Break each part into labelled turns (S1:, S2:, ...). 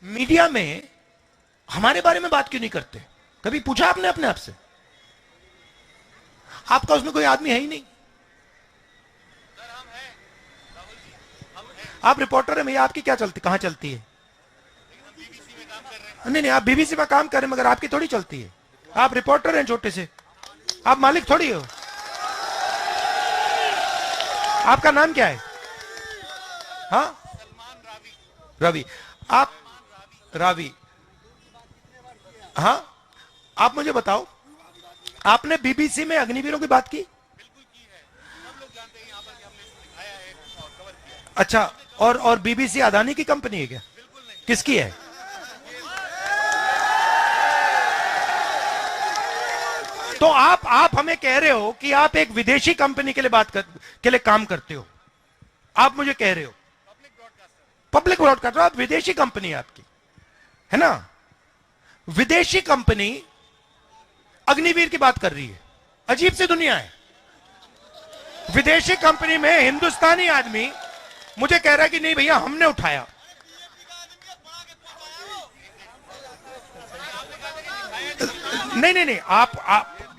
S1: Media में हमारे बारे में बात क्यों नहीं करते? कभी पूछा आपने अपने आप से? आपका उसमें कोई आदमी है ही नहीं। आप रिपोर्टर है, भैया आपकी क्या चलती, कहां चलती है? नहीं नहीं, आप बीबीसी में काम कर रहे हैं मगर आपकी थोड़ी चलती है। आप रिपोर्टर हैं छोटे से, आप मालिक थोड़ी हो। आपका नाम क्या है? हाँ, रवि। आप रावी, हाँ, आप मुझे बताओ, आपने बीबीसी में अग्निवीरों की बात की? अच्छा, और बीबीसी अदानी की कंपनी है क्या? किसकी है? तो आप हमें कह रहे हो कि आप एक विदेशी कंपनी के लिए के लिए काम करते हो। आप मुझे कह रहे हो पब्लिक ब्रॉडकास्टर, आप विदेशी कंपनी है आपकी, है ना? विदेशी कंपनी अग्निवीर की बात कर रही है। अजीब सी दुनिया है। विदेशी कंपनी में हिंदुस्तानी आदमी मुझे कह रहा है कि नहीं भैया हमने उठाया। नहीं नहीं नहीं, आप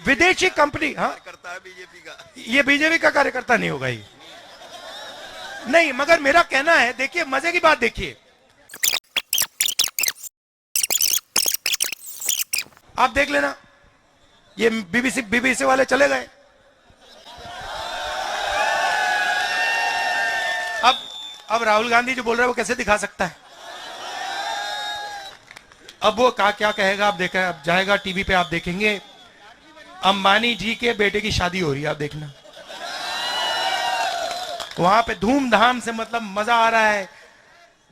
S1: विदेशी कंपनी, हाँ करता है बीजेपी का, ये बीजेपी का कार्यकर्ता नहीं होगा ये। नहीं, मगर मेरा कहना है, देखिए मजे की बात देखिए, आप देख लेना, ये बीबीसी वाले चले गए। अब राहुल गांधी जो बोल रहा है वो कैसे दिखा सकता है? अब वो क्या कहेगा, आप देखा, अब जाएगा टीवी पे, आप देखेंगे अंबानी जी के बेटे की शादी हो रही है, आप देखना वहां पे धूमधाम से, मतलब मजा आ रहा है,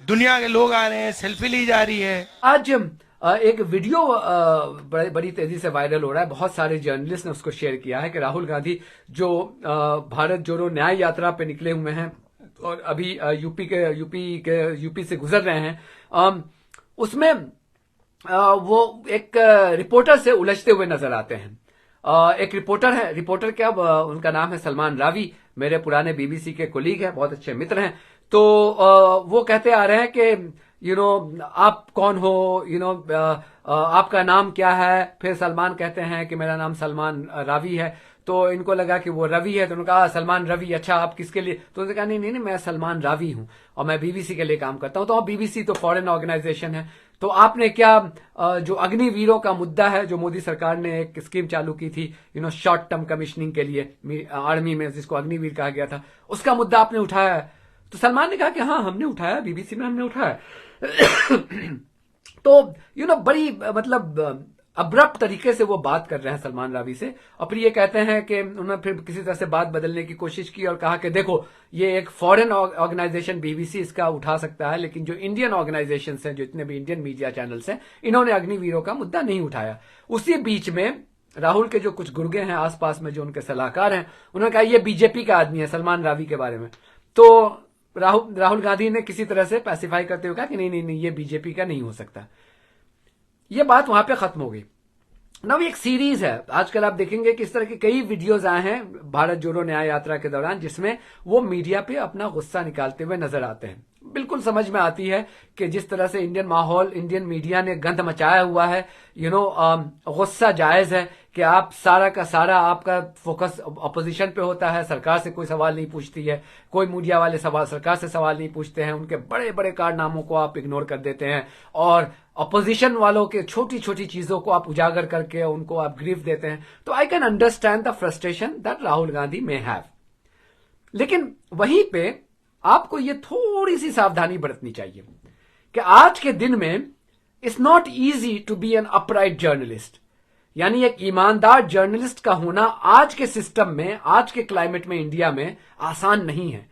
S1: दुनिया के लोग आ रहे हैं, सेल्फी ली जा रही है।
S2: आज एक वीडियो बड़ी तेजी से वायरल हो रहा है। बहुत सारे जर्नलिस्ट ने उसको शेयर किया है कि राहुल गांधी जो भारत जोड़ो न्याय यात्रा पे निकले हुए हैं और अभी यूपी से गुजर रहे हैं, उसमें वो एक रिपोर्टर से उलझते हुए नजर आते हैं। एक रिपोर्टर है, रिपोर्टर क्या, उनका नाम है सलमान रावी, मेरे पुराने बीबीसी के कोलीग हैं, बहुत अच्छे मित्र हैं। तो वो कहते आ रहे हैं कि आप कौन हो, आपका नाम क्या है? फिर सलमान कहते हैं कि मेरा नाम सलमान रावी है। तो इनको लगा कि वो रवि है, तो उन्होंने कहा सलमान रवि, अच्छा आप किसके लिए? तो उन्होंने कहा नहीं नहीं नहीं, मैं सलमान रावी हूं और मैं बीबीसी के लिए काम करता हूं। तो बीबीसी तो फॉरेन ऑर्गेनाइजेशन है, तो आपने क्या जो अग्निवीरों का मुद्दा है, जो मोदी सरकार ने एक स्कीम चालू की थी शॉर्ट टर्म कमीशनिंग के लिए आर्मी में, जिसको अग्निवीर कहा गया था, उसका मुद्दा आपने उठाया है? तो सलमान ने कहा कि हाँ हमने उठाया, बीबीसी में हमने उठाया। तो बड़ी मतलब अब्रप्ट तरीके से वो बात कर रहे हैं सलमान रावी से, और फिर ये कहते हैं कि उन्होंने फिर किसी तरह से बात बदलने की कोशिश की और कहा कि देखो ये एक फॉरेन ऑर्गेनाइजेशन बीबीसी इसका उठा सकता है, लेकिन जो इंडियन ऑर्गेनाइजेशन हैं, जो इतने भी इंडियन मीडिया चैनल्स हैं, इन्होंने अग्निवीरों का मुद्दा नहीं उठाया। उसी बीच में राहुल के जो कुछ गुर्गे हैं आसपास में, जो उनके सलाहकार हैं, उन्होंने कहा ये बीजेपी का आदमी है, सलमान रावी के बारे में। तो राहुल गांधी ने किसी तरह से पैसिफाई करते हुए कहा कि नहीं नहीं नहीं, ये बीजेपी का नहीं हो सकता। ये बात वहां पे खत्म हो गई। नव एक सीरीज है, आजकल आप देखेंगे कि इस तरह के कई वीडियोस आए हैं भारत जोड़ो न्याय यात्रा के दौरान, जिसमें वो मीडिया पे अपना गुस्सा निकालते हुए नजर आते हैं। बिल्कुल समझ में आती है कि जिस तरह से इंडियन माहौल, इंडियन मीडिया ने गंद मचाया हुआ है, गुस्सा जायज है कि आप सारा का सारा आपका फोकस अपोजिशन पे होता है, सरकार से कोई सवाल नहीं पूछती है, कोई मीडिया वाले सरकार से सवाल नहीं पूछते हैं, उनके बड़े बड़े कारनामों को आप इग्नोर कर देते हैं, और अपोजिशन वालों के छोटी छोटी चीजों को आप उजागर करके उनको आप ग्रीफ देते हैं। तो I can understand the frustration that Rahul Gandhi may have. लेकिन वहीं पे आपको ये थोड़ी सी सावधानी बरतनी चाहिए कि आज के दिन में it's not easy to be an upright journalist, यानी एक ईमानदार जर्नलिस्ट का होना आज के सिस्टम में, आज के क्लाइमेट में इंडिया में आसान नहीं है।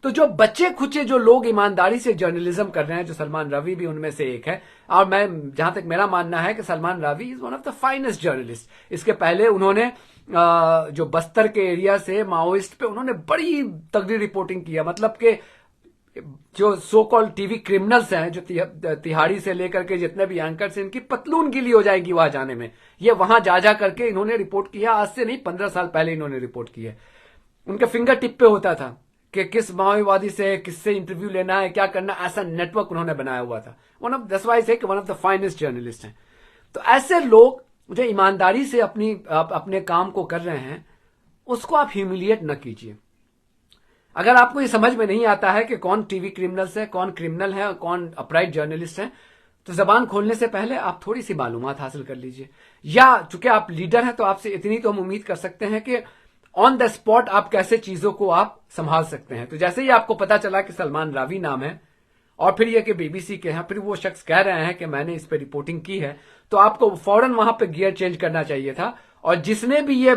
S2: तो जो बच्चे खुचे जो लोग ईमानदारी से जर्नलिज्म कर रहे हैं, जो सलमान रावी भी उनमें से एक है, और मैं जहां तक मेरा मानना है कि Salman Ravi is one of the finest journalist. इसके पहले उन्होंने जो बस्तर के एरिया से माओइस्ट पे उन्होंने बड़ी तगड़ी रिपोर्टिंग किया, मतलब कि जो सो कॉल्ड टीवी क्रिमिनल्स हैं, जो तिहाड़ी से लेकर के जितने भी एंकर्स हैं, इनकी पतलून गीली हो जाएगी वहां जाने में। ये वहां जा करके इन्होंने रिपोर्ट किया, आज से नहीं 15 साल पहले इन्होंने रिपोर्ट की है। उनके फिंगर टिप पे होता था कि किस माओवादी से किससे इंटरव्यू लेना है, क्या करना, ऐसा नेटवर्क उन्होंने बनाया हुआ था। दैट्स व्हाई आई से कि one of the finest journalist हैं। तो ऐसे लोग जो ईमानदारी से अपने काम को कर रहे हैं, उसको आप ह्यूमिलिएट न कीजिए। अगर आपको ये समझ में नहीं आता है कि कौन टीवी क्रिमिनल्स है, कौन क्रिमिनल है, कौन अपराइट जर्नलिस्ट है, तो जबान खोलने से पहले आप थोड़ी सी मालूमात हासिल कर लीजिए। या चूंकि आप लीडर हैं तो आपसे इतनी तो हम उम्मीद कर सकते हैं कि ऑन द स्पॉट आप कैसे चीजों को आप संभाल सकते हैं। तो जैसे ही आपको पता चला कि सलमान रावी नाम है और फिर यह कि बीबीसी के हैं, फिर वो शख्स कह रहे हैं कि मैंने इस पर रिपोर्टिंग की है, तो आपको फौरन वहां पे गियर चेंज करना चाहिए था। और जिसने भी ये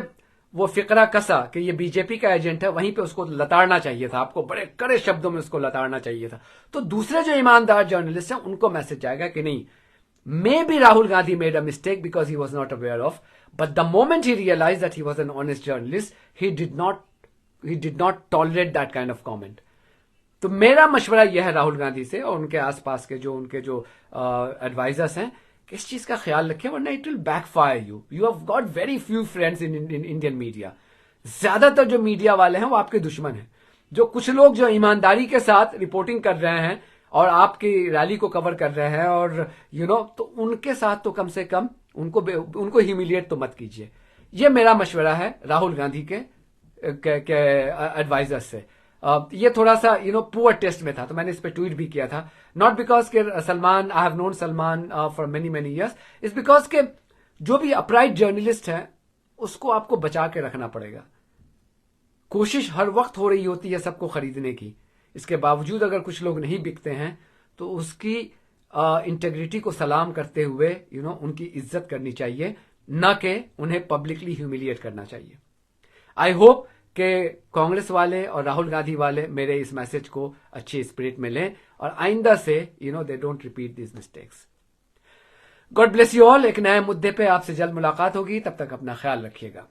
S2: वो फिक्रा कसा कि ये बीजेपी का एजेंट है, वहीं पे उसको लताड़ना चाहिए था, आपको बड़े कड़े शब्दों में उसको लताड़ना चाहिए था। तो दूसरे जो ईमानदार जर्नलिस्ट हैं उनको मैसेज जाएगा कि नहीं, maybe Rahul Gandhi made a mistake because he was not aware of, but the moment he realise that he was an honest journalist, he did not tolerate that kind of comment. तो मेरा मशवरा यह है राहुल गांधी से और उनके आसपास के उनके जो एडवाइजर्स हैं कि इस चीज का ख्याल रखें, वरना it will backfire you. You have got very few friends in Indian media. ज्यादातर जो मीडिया वाले हैं वो आपके दुश्मन हैं। जो कुछ लोग जो ईमानदारी के साथ रिपोर्टिंग कर रहे हैं और आपकी रैली को कवर कर रहे हैं और तो उनके साथ तो कम से कम उनको ह्यूमिलिएट तो मत कीजिए। ये मेरा मशवरा है राहुल गांधी के एडवाइजर्स से। ये थोड़ा सा पुअर टेस्ट में था, तो मैंने इस पे ट्वीट भी किया था। नॉट बिकॉज के Salman, I have known Salman for many years, is because के जो भी अपराइट जर्नलिस्ट है उसको आपको बचा के रखना पड़ेगा। कोशिश हर वक्त हो रही होती है सबको खरीदने की, इसके बावजूद अगर कुछ लोग नहीं बिकते हैं तो उसकी इंटेग्रिटी को सलाम करते हुए उनकी इज्जत करनी चाहिए, न कि उन्हें पब्लिकली ह्यूमिलिएट करना चाहिए। आई होप कि कांग्रेस वाले और राहुल गांधी वाले मेरे इस मैसेज को अच्छी स्पिरिट में लें और आइंदा से they don't repeat this mistakes. God bless you all. एक नए मुद्दे पे आपसे जल्द मुलाकात होगी, तब तक अपना ख्याल रखिएगा।